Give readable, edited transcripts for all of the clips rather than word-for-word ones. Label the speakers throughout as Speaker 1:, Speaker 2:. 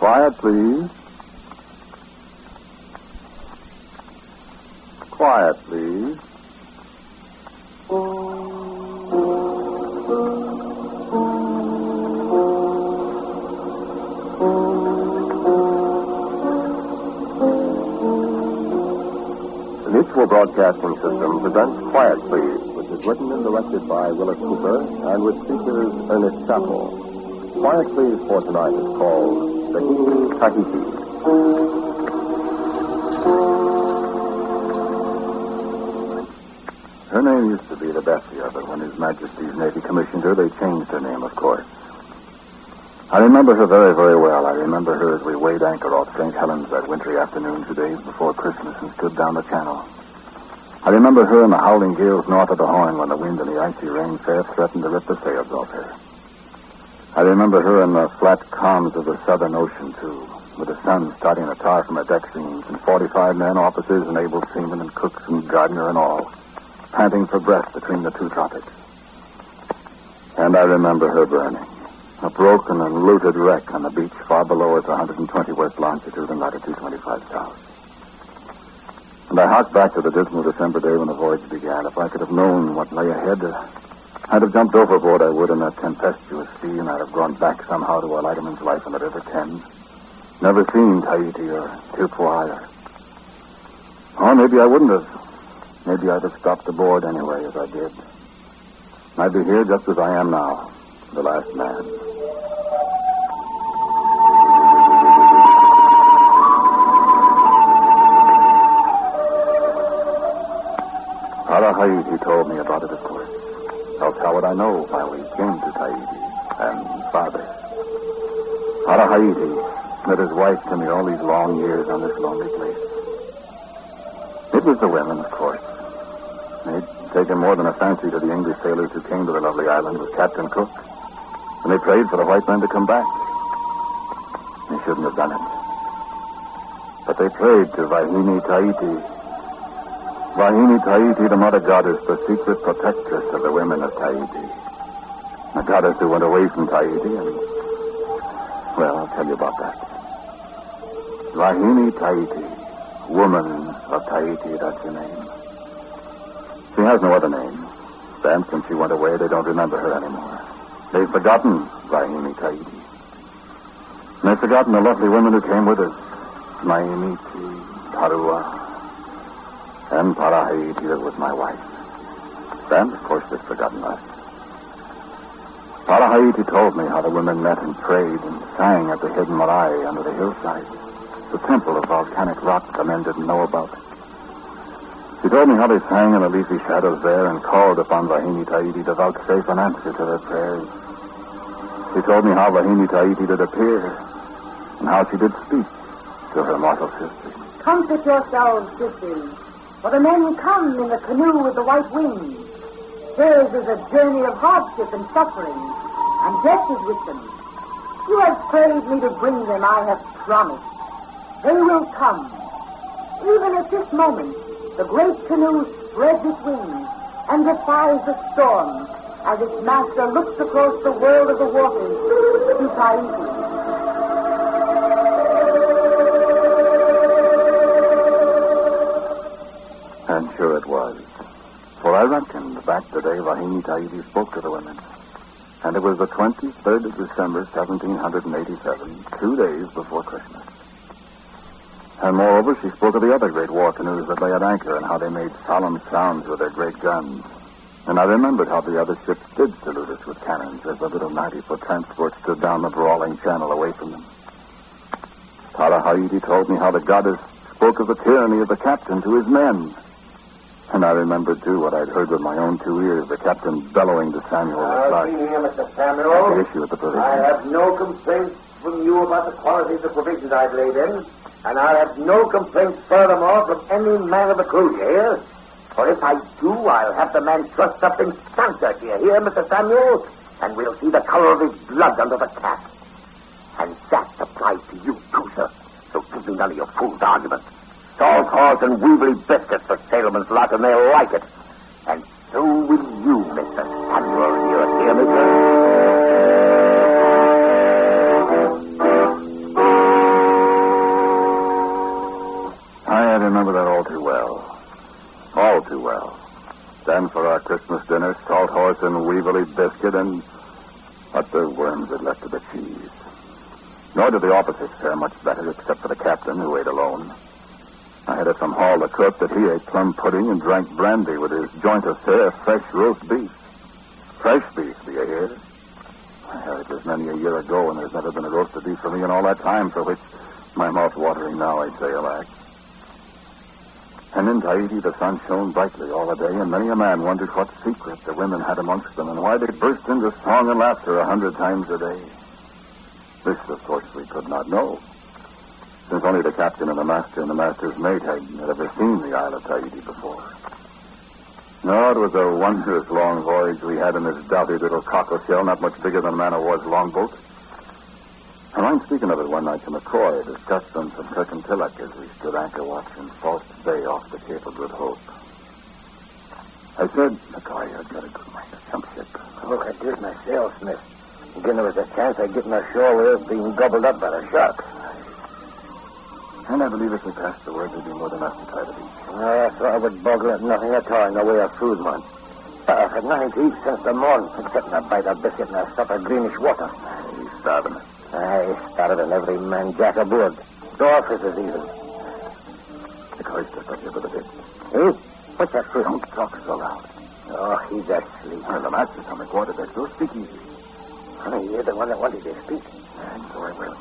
Speaker 1: Quiet, please. Quiet, please. The Mutual Broadcasting System presents Quiet, Please, which is written and directed by Willis Cooper and with features Ernest Chappell. Quiet, Please for tonight is called Wahine Tahiti. Her name used to be the Bethia, but when His Majesty's Navy commissioned her, they changed her name, of course. I remember her very, very well. I remember her as we weighed anchor off St. Helens that wintry afternoon 2 days before Christmas and stood down the channel. I remember her in the howling gales north of the Horn when the wind and the icy rain fair threatened to rip the sails off her. I remember her in the flat calms of the Southern Ocean, too, with the sun starting to tar from her deck seams and 45 men, officers, and able seamen and cooks and gardener and all, panting for breath between the two tropics. And I remember her burning, a broken and looted wreck on the beach far below us, 120 west longitude and latitude 25 south. And I harked back to the dismal December day when the voyage began. If I could have known what lay ahead, I'd have jumped overboard, I would, in that tempestuous sea, and I'd have gone back somehow to a lighterman's life in the River Thames. Never seen Tahiti or Tirpuai. Or maybe I wouldn't have. Maybe I'd have stopped aboard anyway, as I did. I'd be here just as I am now, the last man. Tahiti told me about it, of course. Else how would I know why we came to Tahiti and Father? Tahiti met his wife to me all these long years on this lonely place. It was the women, of course. They'd taken more than a fancy to the English sailors who came to the lovely island with Captain Cook, and they prayed for the white men to come back. They shouldn't have done it. But they prayed to Wahine Tahiti. Wahine Tahiti, the mother goddess, the secret protectress of the women of Tahiti. A goddess who went away from Tahiti and... Well, I'll tell you about that. Wahine Tahiti, woman of Tahiti, that's her name. She has no other name. Then, since she went away, they don't remember her anymore. They've forgotten Wahine Tahiti. And they've forgotten the lovely women who came with us. Mainiti, Tarua, and Parahiti, that was my wife. Then, of course, they've forgotten us. Parahiti told me how the women met and prayed and sang at the hidden marae under the hillside, the temple of volcanic rock the men didn't know about. She told me how they sang in the leafy shadows there and called upon Wahine Tahiti to vouchsafe an answer to their prayers. She told me how Wahine Tahiti did appear and how she did speak to her mortal sisters.
Speaker 2: Comfort yourselves, sisters, for the men come in the canoe with the white wings. Theirs is a journey of hardship and suffering, and death is with them. You have prayed me to bring them, I have promised. They will come. Even at this moment, the great canoe spreads its wings and defies the storm as its master looks across the world of the waters to Tahiti.
Speaker 1: And sure it was. For I reckoned back the day Wahine Tahiti spoke to the women. And it was the 23rd of December, 1787, 2 days before Christmas. And moreover, she spoke of the other great war canoes that lay at anchor and how they made solemn sounds with their great guns. And I remembered how the other ships did salute us with cannons as the little 90-foot transport stood down the brawling channel away from them. Tahiti told me how the goddess spoke of the tyranny of the captain to his men. And I remembered, too, what I'd heard with my own 2 ears, the captain bellowing to Samuel
Speaker 3: I'll be here, Mr. Samuel.
Speaker 1: the issue of the provisions.
Speaker 3: I have no complaints from you about the quality of the provisions I've laid in, and I have no complaints furthermore from any man of the crew here. For if I do, I'll have the man thrust up in stanza here, Mr. Samuel, and we'll see the color of his blood under the cap. And that applies to you, too, sir. So give me none of your fool's arguments. Salt horse and weevily biscuits for sailormen's lot, and they'll like it. And so will you, Mr. Samuel. You hear me, sir?
Speaker 1: and for our Christmas dinner, salt horse and weevily biscuit, and what the worms had left of the cheese. Nor did the officers fare much better, except for the captain, who ate alone. I had it from Hall, the cook, that he ate plum pudding and drank brandy with his joint affair of fresh roast beef. Fresh beef, do you hear? It was many a year ago, and there's never been a roast of beef for me in all that time, for which my mouth watering now, I'd say, alack. And in Tahiti, the sun shone brightly all the day, and many a man wondered what secret the women had amongst them, and why they burst into song and laughter 100 times a day. This, of course, we could not know, since only the captain and the master's mate had ever seen the Isle of Tahiti before. No, it was a wondrous long voyage we had in this doughty little cockle shell, not much bigger than a man of war's longboat. I mind speaking of it one night to McCoy, discussed them from Kirkintilloch as we stood anchor watch in False Bay off the Cape of Good Hope. I said, McCoy, I'd got a good mind to jump ship.
Speaker 3: Look, I did myself, Smith. Again, there was a chance I'd get my shore without being gobbled up by the sharks.
Speaker 1: And I believe if we passed the word, there'd be more than enough to try to beat.
Speaker 3: I thought I would boggle at nothing at all in the way of food, man. I've had nothing to eat since the morning, except a bite of biscuit and a sup of greenish water.
Speaker 1: He's starving.
Speaker 3: I started on every man jack aboard. The officers even.
Speaker 1: McCoy stepped up here with a bit.
Speaker 3: Eh? What's that for?
Speaker 1: Don't talk so loud.
Speaker 3: Oh, he's asleep.
Speaker 1: Well, the master's on the quarterdeck, so speak easy.
Speaker 3: Oh, you're the one that wanted to speak.
Speaker 1: And so I will.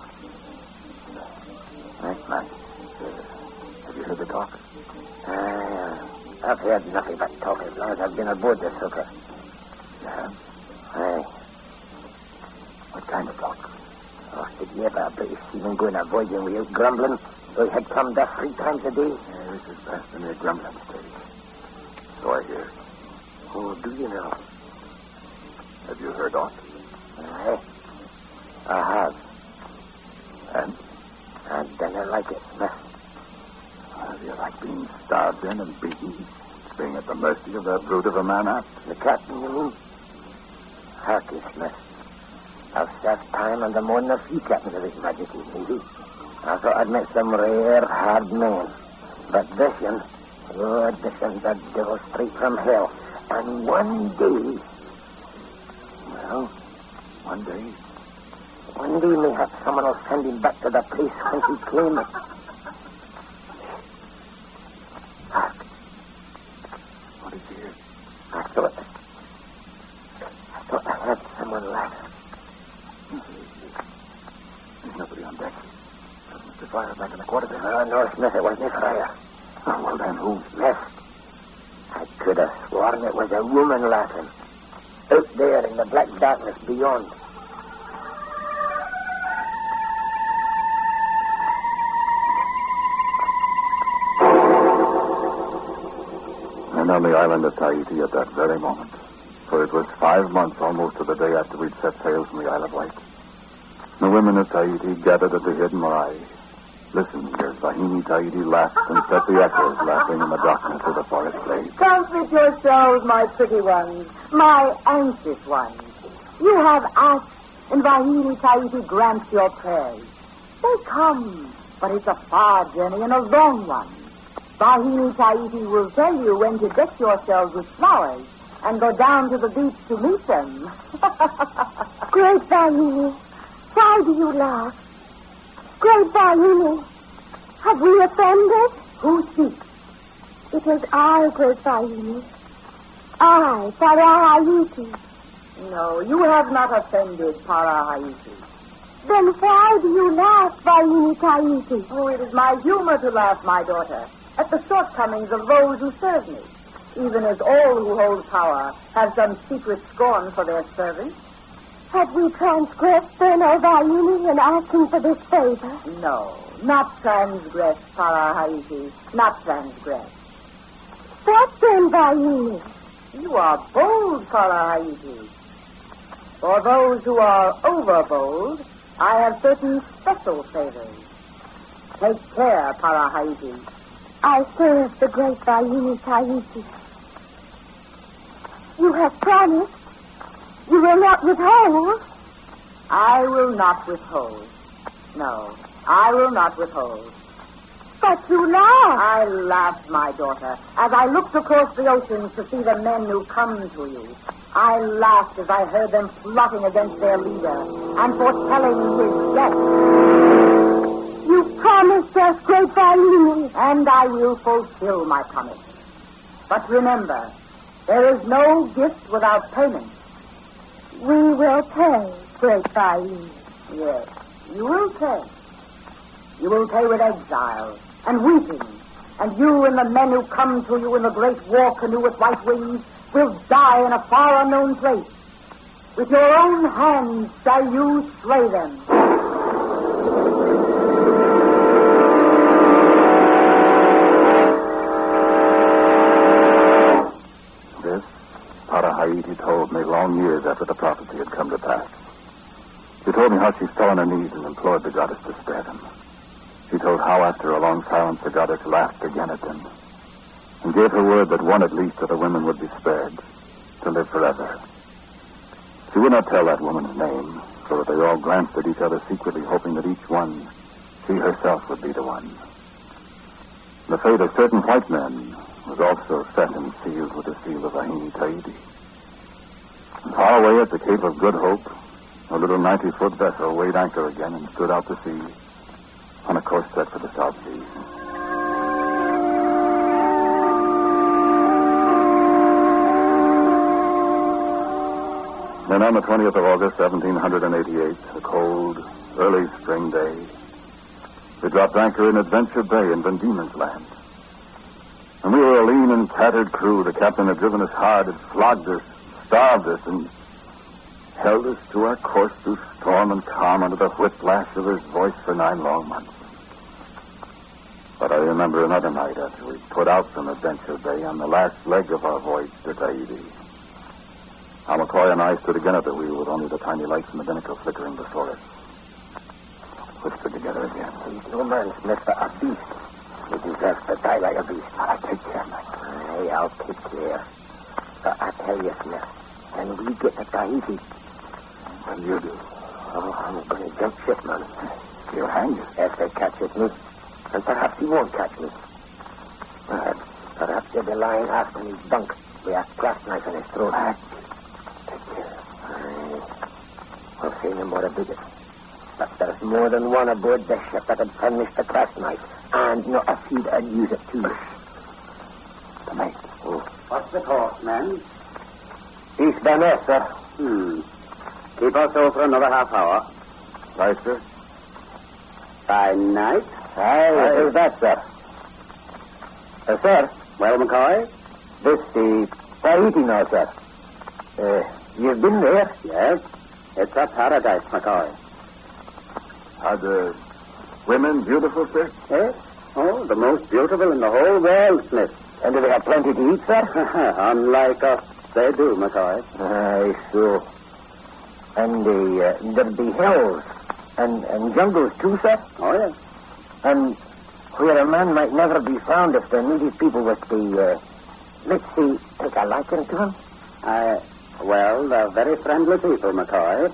Speaker 1: Nice man. Have you heard the talk?
Speaker 3: I've heard nothing but talk as long as I've been aboard the Sucker.
Speaker 1: Yeah?
Speaker 3: Aye.
Speaker 1: What kind of talk?
Speaker 3: Oh, did you ever a British seaman go on a voyaging without grumbling? Though he had come there 3 times a day?
Speaker 1: Yeah, this is past the mere grumbling stage. So I hear.
Speaker 3: Oh, do you know?
Speaker 1: Have you heard aught?
Speaker 3: Aye. I have.
Speaker 1: And?
Speaker 3: I don't like it, Smith.
Speaker 1: Do you like being starved in and beaten? Being at the mercy of that brute of a man aft?
Speaker 3: The captain, you mean? Harky, Smith. I've served time under more than a few captains of His Majesty's Navy. I thought I'd met some rare, hard men. But this one's the devil straight from hell. And one day...
Speaker 1: Well, one day...
Speaker 3: One day, mayhap someone will send him back to the place whence he came. Hark.
Speaker 1: What is here?
Speaker 3: I thought I heard someone laugh.
Speaker 1: There's nobody on deck. Mr. Fryer back in the quarterdeck.
Speaker 3: No, Smith, it wasn't Fryer.
Speaker 1: Oh, well, then who?
Speaker 3: Smith. I could have sworn it was a woman laughing. Out there in the black darkness beyond.
Speaker 1: And on the island of Tahiti at that very moment, for it was 5 months almost to the day after we'd set sail from the Isle of Wight, the women of Tahiti gathered at the hidden marae. Listen, as Wahine Tahiti laughed and set the echoes laughing in the darkness of the forest glade.
Speaker 2: Comfort yourselves, my pretty ones, my anxious ones. You have asked, and Wahine Tahiti grants your prayers. They come, but it's a far journey and a long one. Wahine Tahiti will tell you when to deck yourselves with flowers and go down to the beach to meet them.
Speaker 4: Great Wahine, why do you laugh? Great Wahine, have we offended?
Speaker 2: Who speaks?
Speaker 4: It is I, Great Wahine. I, Parahayuti.
Speaker 2: No, you have not offended Parahayuti.
Speaker 4: Then why do you laugh, Wahine Tahiti?
Speaker 2: Oh, it is my humor to laugh, my daughter, at the shortcomings of those who serve me, even as all who hold power have some secret scorn for their servants.
Speaker 4: Have we transgressed then, O Wahine, in asking for this favor?
Speaker 2: No, not transgressed, Parahayuti, not transgressed.
Speaker 4: What then, Wahine?
Speaker 2: You are bold, Parahayuti. For those who are overbold, I have certain special favors. Take care, Parahayuti.
Speaker 4: I serve the great Wahine Tahiti. You have promised. You will not withhold.
Speaker 2: I will not withhold. No, I will not withhold.
Speaker 4: But you laughed.
Speaker 2: I laughed, my daughter, as I looked across the oceans to see the men who come to you. I laughed as I heard them plotting against their leader and foretelling his death.
Speaker 4: You promised us, great Wahine.
Speaker 2: And I will fulfill my promise. But remember, there is no gift without payment.
Speaker 4: We will pay, great Wahine.
Speaker 2: Yes, you will pay. You will pay with exile and weeping. And you and the men who come to you in the great war canoe with white wings will die in a far unknown place. With your own hands shall you slay them.
Speaker 1: This, Tahiti told me long years after the prophecy had come to pass. She told me how she fell on her knees and implored the goddess to spare them. She told how after a long silence the goddess laughed again at them and gave her word that one at least of the women would be spared to live forever. She would not tell that woman's name, so that they all glanced at each other secretly, hoping that each one, she herself, would be the one. The fate of certain white men was also set and sealed with the seal of Wahine Tahiti. And far away at the Cape of Good Hope, a little 90-foot vessel weighed anchor again and stood out to sea on a course set for the South Seas. Then on the 20th of August, 1788, a cold, early spring day, we dropped anchor in Adventure Bay in Van Diemen's Land. And we were a lean and tattered crew. The captain had driven us hard, had flogged us, starved us, and held us to our course through storm and calm under the whiplash of his voice for 9 long months. But I remember another night after we put out from Adventure Bay on the last leg of our voyage to Tahiti. How McCoy and I stood again at the wheel with only the tiny lights in the binnacle flickering before us. Whispered together again.
Speaker 3: He's no man, Smith, but a beast. He deserves to die like a beast.
Speaker 1: I'll take care, Mike.
Speaker 3: Aye, I'll take care. But I tell you, Smith, when we get to Tahiti...
Speaker 1: What do you do?
Speaker 3: Oh, I'm going to jump ship, man.
Speaker 1: He'll hang you.
Speaker 3: If they catches me. And perhaps he won't catch me. Perhaps he'll be lying half on his bunk with a clasp knife in his throat.
Speaker 1: Take care.
Speaker 3: Aye. I'll say no more about it. But there's more than one aboard the ship that had furnished the clasp knife. And not a few that'd use it too.
Speaker 1: The mate.
Speaker 3: Oh.
Speaker 5: What's the course, men?
Speaker 3: East by north, sir.
Speaker 5: Keep us so for another half hour.
Speaker 1: Right, sir?
Speaker 5: By night?
Speaker 3: Aye, what is that, sir? Sir?
Speaker 5: Well, McCoy?
Speaker 3: This the Tahiti now, sir. You've been there?
Speaker 5: Yes. It's a paradise, McCoy.
Speaker 1: Are the women beautiful, sir?
Speaker 5: Yes? Oh, the most beautiful in the whole world, Smith.
Speaker 3: And do they have plenty to eat, sir?
Speaker 5: Unlike us, they do, McCoy.
Speaker 3: Aye, so. And there'd be hills and jungles, too, sir?
Speaker 5: Oh, yes.
Speaker 3: And where a man might never be found if the native people was to, let's see, take a liking to him?
Speaker 5: Well, they're very friendly people, McCoy.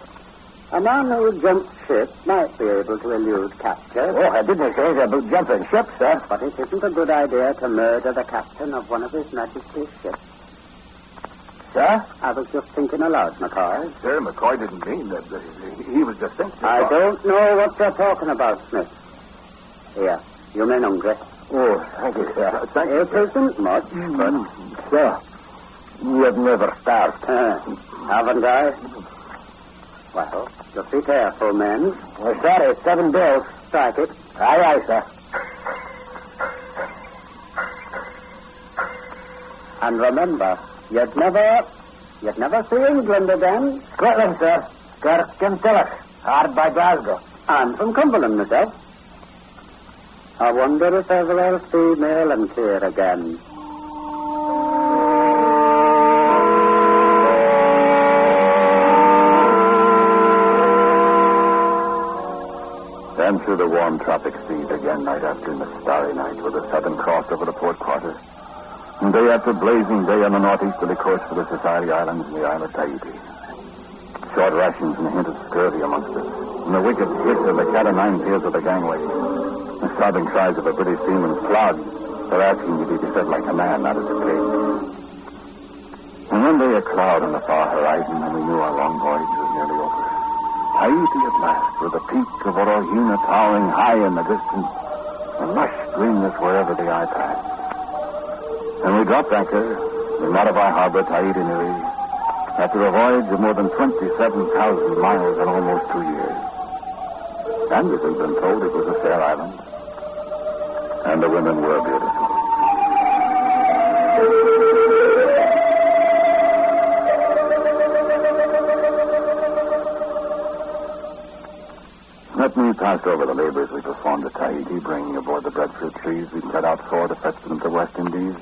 Speaker 5: A man who jumps ship might be able to elude capture.
Speaker 3: Oh, I didn't say about jumping ships, sir.
Speaker 5: But it isn't a good idea to murder the captain of one of His Majesty's ships.
Speaker 3: Sir?
Speaker 5: I was just thinking aloud, McCoy.
Speaker 1: Sir, McCoy didn't mean that. He was just thinking.
Speaker 5: I don't know what you're talking about, Smith. Here, you men hungry.
Speaker 3: Oh, thank you, sir.
Speaker 1: Thank you,
Speaker 5: It isn't much,
Speaker 3: But, sir, you have never starved.
Speaker 5: haven't I? Well, just be careful, men.
Speaker 3: Well, sir, it's 7 bills.
Speaker 5: Strike it.
Speaker 3: Aye, aye, sir.
Speaker 5: And remember, you'd never see England again.
Speaker 3: Scotland, sir. Kirkintilloch, hard by Glasgow.
Speaker 5: I'm from Cumberland myself. I wonder if ever I'll see male and clear again.
Speaker 1: Then through the warm tropic seas again, night after in the starry night, with the Southern Cross over the port quarter. And day after blazing day on the northeasterly course for the Society Islands and the Isle of Tahiti. Short rations and a hint of scurvy amongst us. And the wicked hit of the cat-o'-nine tails of the gangway. The sobbing cries of a British seaman's flogged. They're asking you to be said like a man, not as a pig. And one day a cloud on the far horizon, and we knew our long voyage was nearly over. Tahiti at last, with the peak of Wahine towering high in the distance, and lush greenness wherever the eye passed. And we dropped anchor in Marabai Harbor, Tahiti, Nui, after a voyage of more than 27,000 miles in almost 2 years. And as has been told, it was a fair island. And the women were beautiful. Let me pass over the labors we performed at Tahiti, bringing aboard the breadfruit trees we set out for to fetch them to the West Indies.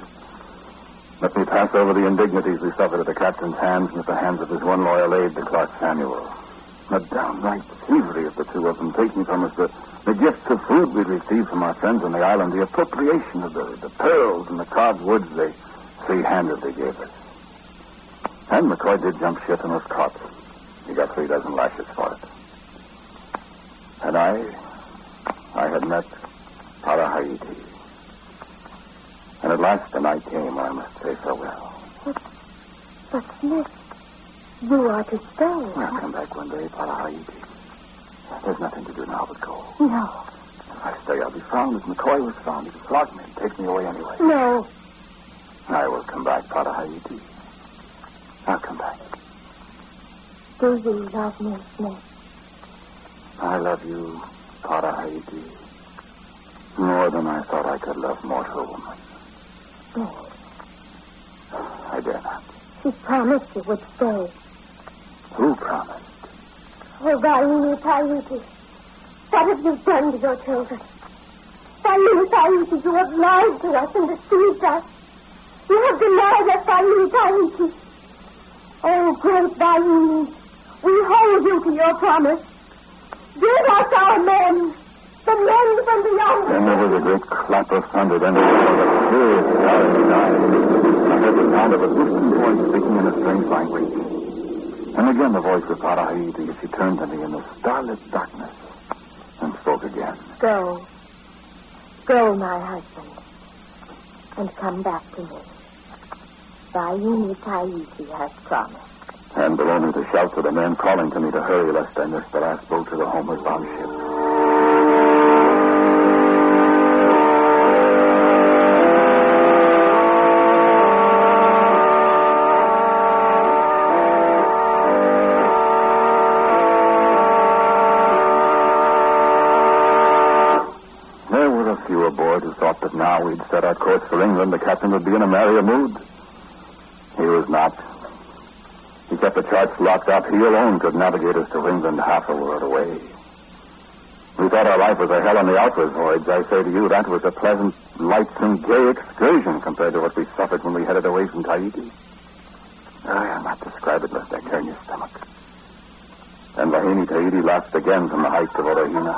Speaker 1: Let me pass over the indignities we suffered at the captain's hands and at the hands of his one loyal aide, the Clark Samuel. The downright thievery of the two of them, taking from us the gifts of food we'd received from our friends on the island, the appropriation of the pearls and the carved woods they free-handedly gave us. And McCoy did jump ship and was caught. He got 3 dozen lashes for it. And I had met Tahiti. And at last the night came when I must say farewell.
Speaker 4: But Smith, you are to stay.
Speaker 1: I'll come back one day, Tahiti. There's nothing to do now but go.
Speaker 4: No.
Speaker 1: If I stay, I'll be found as McCoy was found. He'd flog me and take me away anyway.
Speaker 4: No.
Speaker 1: I will come back, Tahiti. I'll come back.
Speaker 4: Do you love me, Smith?
Speaker 1: I love you, Tahiti, more than I thought I could love mortal woman.
Speaker 4: Smith.
Speaker 1: I dare not.
Speaker 4: She promised you would stay.
Speaker 1: Who promised?
Speaker 4: Oh, Wahine Tahiti, what have you done to your children? Wahine Tahiti, you have lied to us and deceived us. You have denied us, Wahine Tahiti. Oh, great Wahine, we hold you to your promise. Give us our men, the men from beyond.
Speaker 1: Then there was a great clap of thunder, then there was a furious starry night. I heard the sound of a distant voice speaking in a strange language. And again the voice of Tahiti as she turned to me in the starlit darkness and spoke again.
Speaker 4: Go. Go, my husband, and come back to me. Wahine Tahiti has promised.
Speaker 1: And below me the shouts of the men calling to me to hurry lest I miss the last boat to the homeward bound ship. There were a few aboard who thought that now we'd set our course for England, the captain would be in a merrier mood. He was not. He kept the charts locked up. He alone could navigate us to England half a world away. We thought our life was a hell on the outward voyage. I say to you, that was a pleasant, lightsome, gay excursion compared to what we suffered when we headed away from Tahiti. I'll not describe it lest I turn your stomach. And Wahine Tahiti laughed again from the heights of Wahine.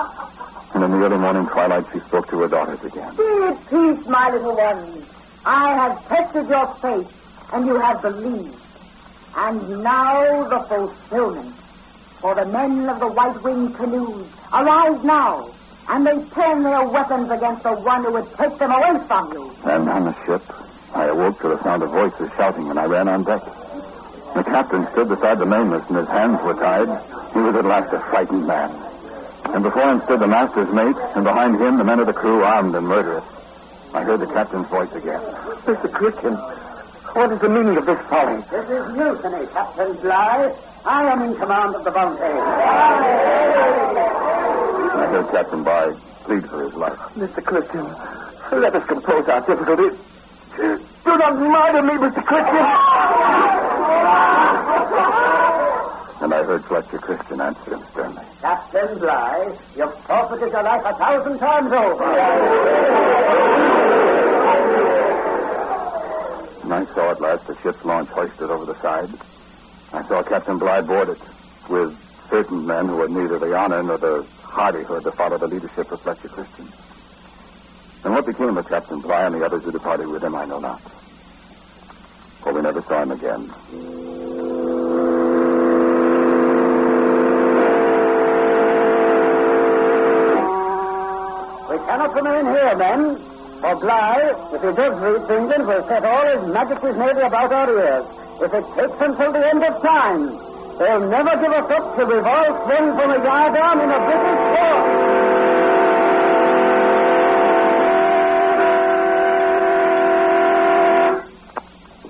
Speaker 1: And in the early morning twilight, she spoke to her daughters again.
Speaker 2: Be at peace, my little ones. I have tested your faith, and you have believed. And now the fulfillment. For the men of the white-winged canoes arise now, and they turn their weapons against the one who would take them away from you.
Speaker 1: And on the ship, I awoke to the sound of voices shouting, and I ran on deck. The captain stood beside the mainmast, and his hands were tied. He was at last a frightened man. And before him stood the master's mate, and behind him the men of the crew, armed and murderous. I heard the captain's voice again.
Speaker 3: Mr. Christian, what is the meaning of this folly?
Speaker 2: This is mutiny, Captain Bligh. I am in command of the Bounty.
Speaker 1: I heard Captain Bligh plead for his life.
Speaker 3: Mr. Christian, let us compose our difficulties. Do not murder me, Mr. Christian.
Speaker 1: And I heard Fletcher Christian answer him sternly.
Speaker 2: Captain Bligh, you've forfeited your life 1,000 times over.
Speaker 1: And I saw at last the ship's launch hoisted over the side. I saw Captain Bligh board it with certain men who had neither the honor nor the hardihood to follow the leadership of Fletcher Christian. And what became of Captain Bligh and the others who departed with him, I know not. For we never saw him again.
Speaker 2: We
Speaker 5: cannot remain here, men. For Bligh, if he does reach England, will set all his Majesty's navy about our ears. If it takes until the end of time, they'll never give us up till we've all swung from a yardarm in a British port.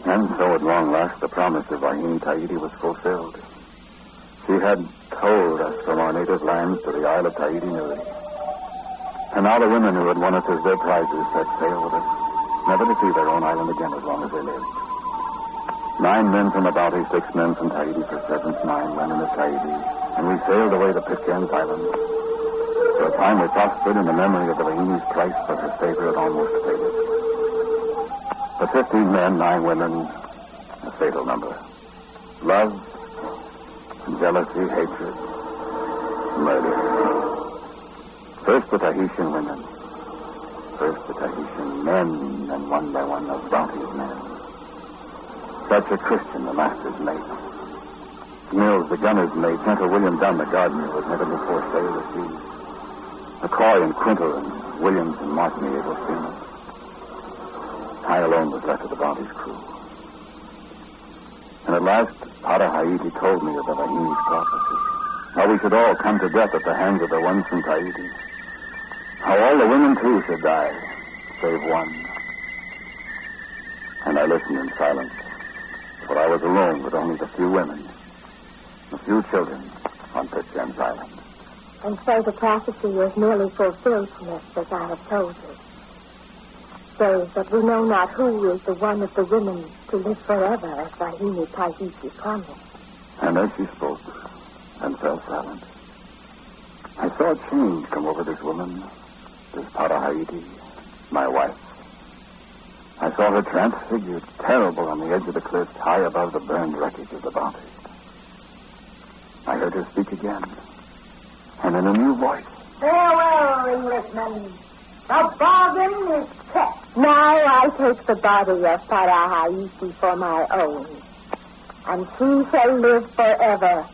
Speaker 1: And so at long last the promise of Wahine Tahiti was fulfilled. She had told us from our native lands to the Isle of Tahiti newly. And now the women who had won us as their prizes set sail with us, never to see their own island again as long as they lived. 9 men from the Bounty, 6 men from Tahiti for 7th, 9 men in the Tahiti, and we sailed away to Pitcairn's Island. For a time we prospered in the memory of the Wahine's price, but her favor had almost faded. But 15 men, 9 women, a fatal number. Love, jealousy, hatred, murder. First the Tahitian women, first the Tahitian men, and one by one the Bounty's men. Such a Christian, the master's mate. Mills, the gunner's mate, Gentle William Dunn, the gardener, was never before sailed to sea. McCoy and Quintal and Williams and Martin, the able seamen. I alone was left of the Bounty's crew. And at last, Pata Haiti told me of the Wahine's prophecy. How we should all come to death at the hands of the ones from Tahiti. How all the women, too, should die, save one. And I listened in silence, for I was alone with only the few women, the few children on Pitcairn's Island.
Speaker 4: And so the prophecy is nearly fulfilled, Smith, as I have told you. Save that we know not who is the one of the women to live forever, as Wahine Tahiti promised.
Speaker 1: And as she spoke and fell silent, I saw a change come over this woman, this Pata Haiti, my wife. I saw her transfigured, terrible on the edge of the cliffs, high above the burned wreckage of the Bounty. I heard her speak again, and in a new voice.
Speaker 2: Farewell, Englishmen. The bargain is kept.
Speaker 4: Now I take the body of Pata Haiti for my own, and she shall live forever,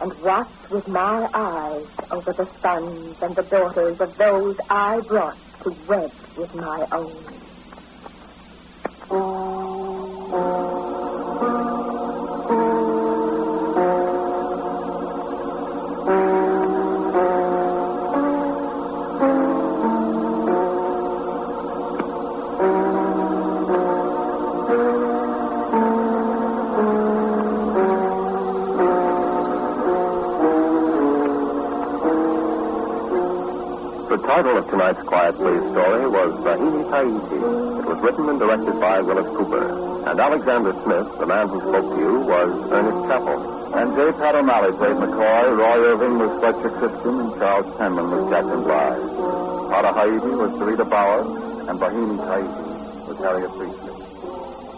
Speaker 4: and watch with my eyes over the sons and the daughters of those I brought to wed with my own.
Speaker 6: The title of tonight's Quiet Please story was Wahine Tahiti. It was written and directed by Willis Cooper. And Alexander Smith, the man who spoke to you, was Ernest Chappell.
Speaker 1: And J. Pat O'Malley played McCoy, Roy Irving was Fletcher Christian, and Charles Penman was Captain Bligh. Pata Haiti was Sarita Bauer, and Wahine Tahiti was Harriet Priestley.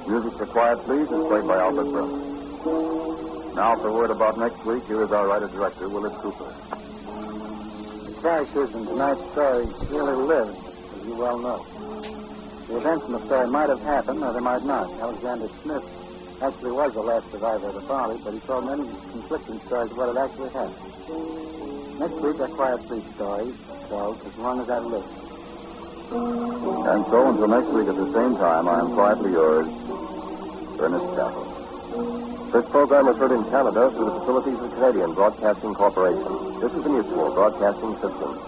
Speaker 1: Music for Quiet Please is played by Albert Brooks. Now for word about next week, here is our writer-director, Willis Cooper.
Speaker 5: Characters in tonight's story really lived, as you well know. The events in the story might have happened, or they might not. Alexander Smith actually was the last survivor of the Bounty, but he told many conflicting stories of what had actually happened. Next week, our Quiet Please story called As Long as I Live.
Speaker 1: And so until next week at the same time, I am quietly yours, Ernest Chappell.
Speaker 6: This program was heard in Canada through the facilities of Canadian Broadcasting Corporation. This is the Mutual Broadcasting System.